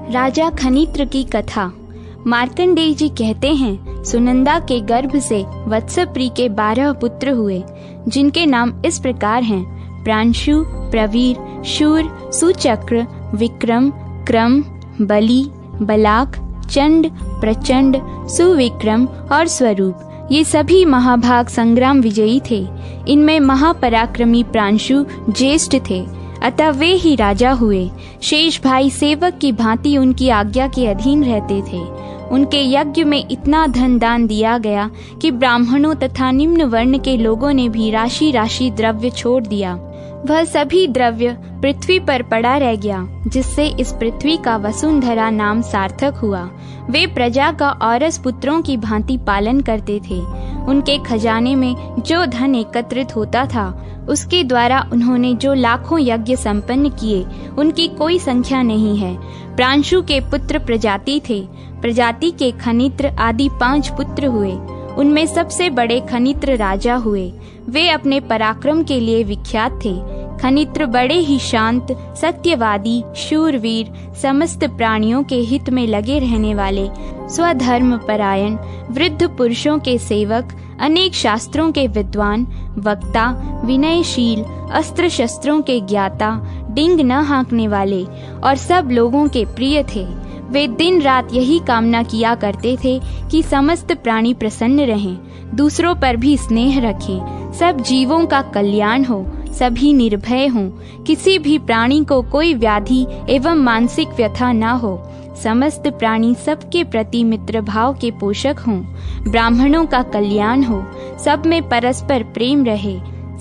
राजा खनित्र की कथा। मार्कंडेय जी कहते हैं, सुनंदा के गर्भ से वत्सप्री के 12 पुत्र हुए, जिनके नाम इस प्रकार हैं: प्रांशु, प्रवीर, शूर, सुचक्र, विक्रम, क्रम, बलि, बलाक, चंड, प्रचंड, सुविक्रम और स्वरूप। ये सभी महाभाग संग्राम विजयी थे। इनमें महापराक्रमी प्रांशु ज्येष्ठ थे, अतः वे ही राजा हुए। शेष भाई सेवक की भांति उनकी आज्ञा के अधीन रहते थे। उनके यज्ञ में इतना धन दान दिया गया कि ब्राह्मणों तथा निम्न वर्ण के लोगों ने भी राशि राशि द्रव्य छोड़ दिया। वह सभी द्रव्य पृथ्वी पर पड़ा रह गया, जिससे इस पृथ्वी का वसुंधरा नाम सार्थक हुआ। वे प्रजा का औरस पुत्रों की भांति पालन करते थे। उनके खजाने में जो धन एकत्रित होता था, उसके द्वारा उन्होंने जो लाखों यज्ञ संपन्न किए, उनकी कोई संख्या नहीं है। प्रांशु के पुत्र प्रजाति थे। प्रजाति के खनित्र आदि 5 पुत्र हुए। उनमें सबसे बड़े खनित्र राजा हुए। वे अपने पराक्रम के लिए विख्यात थे। खनित्र बड़े ही शांत, सत्यवादी, शूरवीर, समस्त प्राणियों के हित में लगे रहने वाले, स्वधर्म परायण, वृद्ध पुरुषों के सेवक, अनेक शास्त्रों के विद्वान, वक्ता, विनयशील, अस्त्र शस्त्रों के ज्ञाता, डिंग न हाँकने वाले और सब लोगों के प्रिय थे। वे दिन रात यही कामना किया करते थे कि समस्त प्राणी प्रसन्न रहें, दूसरों पर भी स्नेह रखें, सब जीवों का कल्याण हो, सभी निर्भय हों, किसी भी प्राणी को कोई व्याधि एवं मानसिक व्यथा न हो, समस्त प्राणी सबके प्रति मित्र भाव के पोषक हों, ब्राह्मणों का कल्याण हो, सब में परस्पर प्रेम रहे,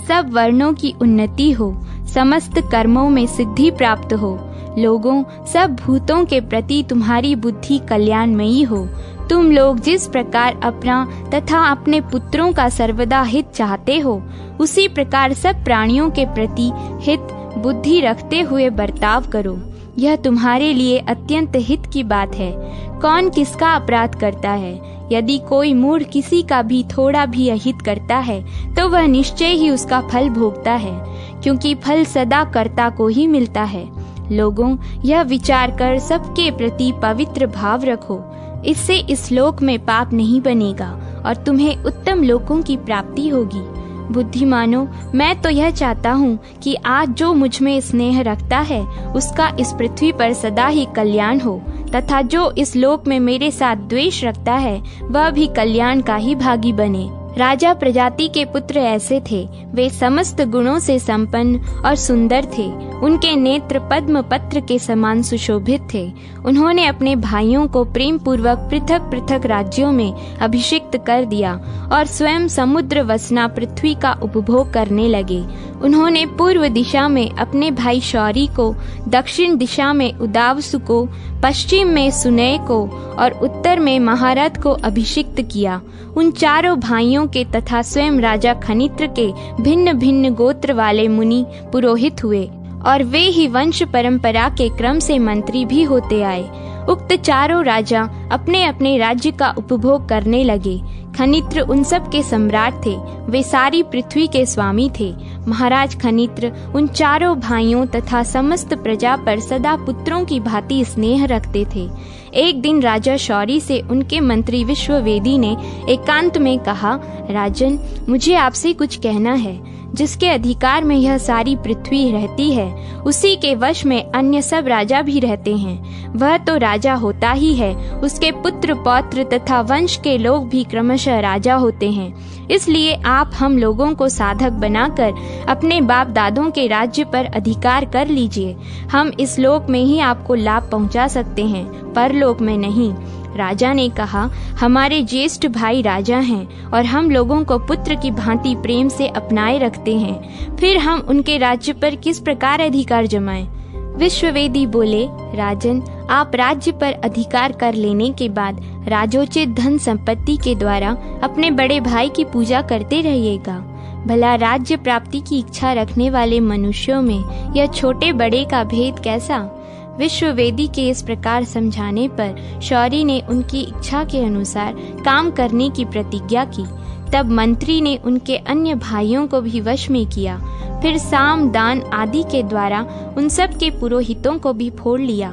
सब वर्णों की उन्नति हो, समस्त कर्मों में सिद्धि प्राप्त हो, लोगों सब भूतों के प्रति तुम्हारी बुद्धि कल्याणमयी हो। तुम लोग जिस प्रकार अपना तथा अपने पुत्रों का सर्वदा हित चाहते हो, उसी प्रकार सब प्राणियों के प्रति हित बुद्धि रखते हुए बर्ताव करो। यह तुम्हारे लिए अत्यंत हित की बात है। कौन किसका अपराध करता है? यदि कोई मूढ़ किसी का भी थोड़ा भी अहित करता है, तो वह निश्चय ही उसका फल भोगता है, क्योंकि फल सदा कर्ता को ही मिलता है। लोगों, यह विचार कर सबके प्रति पवित्र भाव रखो। इससे इस लोक में पाप नहीं बनेगा और तुम्हें उत्तम लोकों की प्राप्ति होगी। बुद्धिमानों, मैं तो यह चाहता हूँ कि आज जो मुझ में स्नेह रखता है, उसका इस पृथ्वी पर सदा ही कल्याण हो, तथा जो इस लोक में मेरे साथ द्वेष रखता है, वह भी कल्याण का ही भागी बने। राजा प्रजाति के पुत्र ऐसे थे। वे समस्त गुणों से संपन्न और सुंदर थे। उनके नेत्र पद्म पत्र के समान सुशोभित थे। उन्होंने अपने भाइयों को प्रेम पूर्वक पृथक पृथक राज्यों में अभिषिक्त कर दिया और स्वयं समुद्र वसना पृथ्वी का उपभोग करने लगे। उन्होंने पूर्व दिशा में अपने भाई शौरी को, दक्षिण दिशा में उदावसु को, पश्चिम में सुनय को और उत्तर में महारथ को अभिषिक्त किया। उन चारों भाइयों के तथा स्वयं राजा खनित्र के भिन्न भिन्न गोत्र वाले मुनि पुरोहित हुए और वे ही वंश परंपरा के क्रम से मंत्री भी होते आए। उक्त चारों राजा अपने अपने राज्य का उपभोग करने लगे। खनित्र उन सब के सम्राट थे। वे सारी पृथ्वी के स्वामी थे। महाराज खनित्र उन चारों भाइयों तथा समस्त प्रजा पर सदा पुत्रों की भांति स्नेह रखते थे। एक दिन राजा शौरी से उनके मंत्री विश्ववेदी ने एकांत में कहा, राजन, मुझे आपसे कुछ कहना है। जिसके अधिकार में यह सारी पृथ्वी रहती है, उसी के वश में अन्य सब राजा भी रहते हैं। वह तो राजा होता ही है, उसके पुत्र पौत्र तथा वंश के लोग भी क्रमशः राजा होते हैं। इसलिए आप हम लोगों को साधक बनाकर अपने बाप दादों के राज्य पर अधिकार कर लीजिए। हम इस लोक में ही आपको लाभ पहुंचा सकते हैं, परलोक में नहीं। राजा ने कहा, हमारे ज्येष्ठ भाई राजा हैं और हम लोगों को पुत्र की भांति प्रेम से अपनाए रखते हैं, फिर हम उनके राज्य पर किस प्रकार अधिकार जमाएं? विश्ववेदी बोले, राजन, आप राज्य पर अधिकार कर लेने के बाद राजोचित धन संपत्ति के द्वारा अपने बड़े भाई की पूजा करते रहिएगा। भला राज्य प्राप्ति की इच्छा रखने वाले मनुष्यों में यह छोटे बड़े का भेद कैसा? विश्ववेदी के इस प्रकार समझाने पर शौरी ने उनकी इच्छा के अनुसार काम करने की प्रतिज्ञा की। तब मंत्री ने उनके अन्य भाइयों को भी वश में किया। फिर साम दान आदि के द्वारा उन सब के पुरोहितों को भी फोड़ लिया।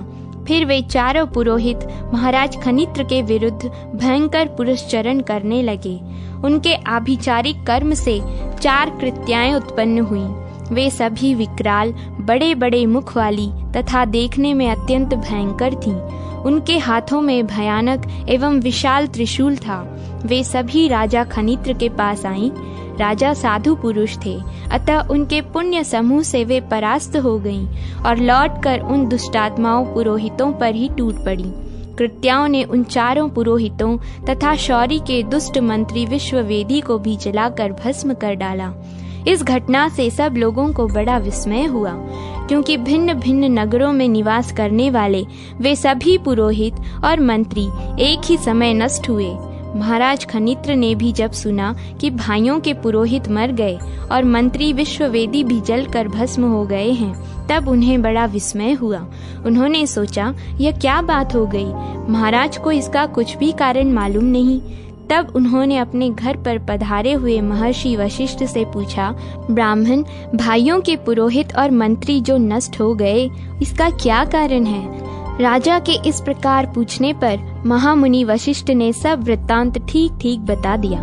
फिर वे चारों पुरोहित महाराज खनित्र के विरुद्ध भयंकर पुरस्चरण करने लगे। उनके आभिचारिक कर्म से 4 कृत्याएं उत्पन्न हुई। वे सभी विकराल, बड़े बड़े मुख वाली तथा देखने में अत्यंत भयंकर थीं। उनके हाथों में भयानक एवं विशाल त्रिशूल था। वे सभी राजा खनित्र के पास आईं। राजा साधु पुरुष थे, अतः उनके पुण्य समूह से वे परास्त हो गईं और लौटकर उन दुष्टात्माओं पुरोहितों पर ही टूट पड़ी। कृत्याओं ने उन चारों पुरोहितों तथा शौरी के दुष्ट मंत्री विश्ववेदी को भी जलाकर भस्म कर डाला। इस घटना से सब लोगों को बड़ा विस्मय हुआ, क्योंकि भिन्न भिन्न नगरों में निवास करने वाले वे सभी पुरोहित और मंत्री एक ही समय नष्ट हुए। महाराज खनित्र ने भी जब सुना कि भाइयों के पुरोहित मर गए और मंत्री विश्ववेदी भी जलकर भस्म हो गए हैं, तब उन्हें बड़ा विस्मय हुआ। उन्होंने सोचा, यह क्या बात हो गई? महाराज को इसका कुछ भी कारण मालूम नहीं। तब उन्होंने अपने घर पर पधारे हुए महर्षि वशिष्ठ से पूछा, ब्राह्मण, भाइयों के पुरोहित और मंत्री जो नष्ट हो गए, इसका क्या कारण है? राजा के इस प्रकार पूछने पर महामुनि वशिष्ठ ने सब वृत्तांत ठीक ठीक बता दिया।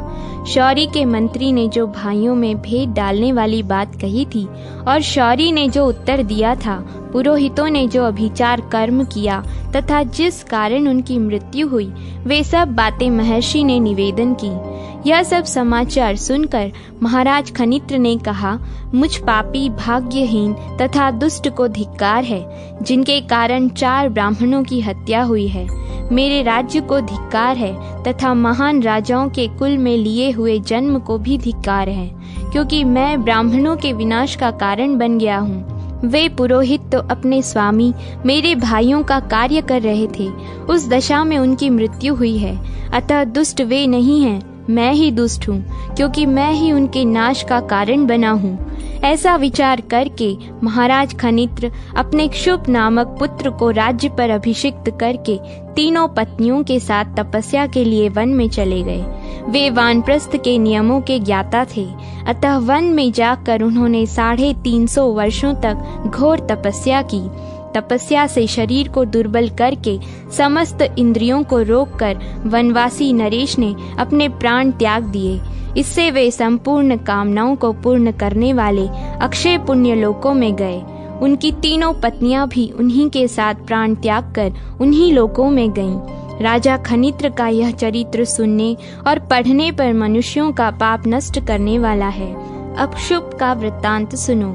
शौरी के मंत्री ने जो भाइयों में भेद डालने वाली बात कही थी और शौरी ने जो उत्तर दिया था, पुरोहितों ने जो अभिचार कर्म किया तथा जिस कारण उनकी मृत्यु हुई, वे सब बातें महर्षि ने निवेदन की। यह सब समाचार सुनकर महाराज खनित्र ने कहा, मुझ पापी, भाग्यहीन तथा दुष्ट को धिक्कार है, जिनके कारण 4 ब्राह्मणों की हत्या हुई है। मेरे राज्य को धिक्कार है तथा महान राजाओं के कुल में लिए हुए जन्म को भी धिक्कार है, क्योंकि मैं ब्राह्मणों के विनाश का कारण बन गया हूँ। वे पुरोहित तो अपने स्वामी मेरे भाइयों का कार्य कर रहे थे, उस दशा में उनकी मृत्यु हुई है। अतः दुष्ट वे नहीं हैं, मैं ही दुष्ट हूँ, क्योंकि मैं ही उनके नाश का कारण बना हूँ। ऐसा विचार करके महाराज खनित्र अपने क्षुप नामक पुत्र को राज्य पर अभिषिक्त करके 3 पत्नियों के साथ तपस्या के लिए वन में चले गए। वे वानप्रस्थ के नियमों के ज्ञाता थे, अतः वन में जाकर उन्होंने 350 वर्षों तक घोर तपस्या की। तपस्या से शरीर को दुर्बल करके समस्त इंद्रियों को रोककर वनवासी नरेश ने अपने प्राण त्याग दिए। इससे वे संपूर्ण कामनाओं को पूर्ण करने वाले अक्षय पुण्य लोकों में गए। उनकी 3 पत्नियां भी उन्हीं के साथ प्राण त्याग कर उन्हीं लोकों में गईं। राजा खनित्र का यह चरित्र सुनने और पढ़ने पर मनुष्यों का पाप नष्ट करने वाला है। अब शुभ का वृत्तांत सुनो।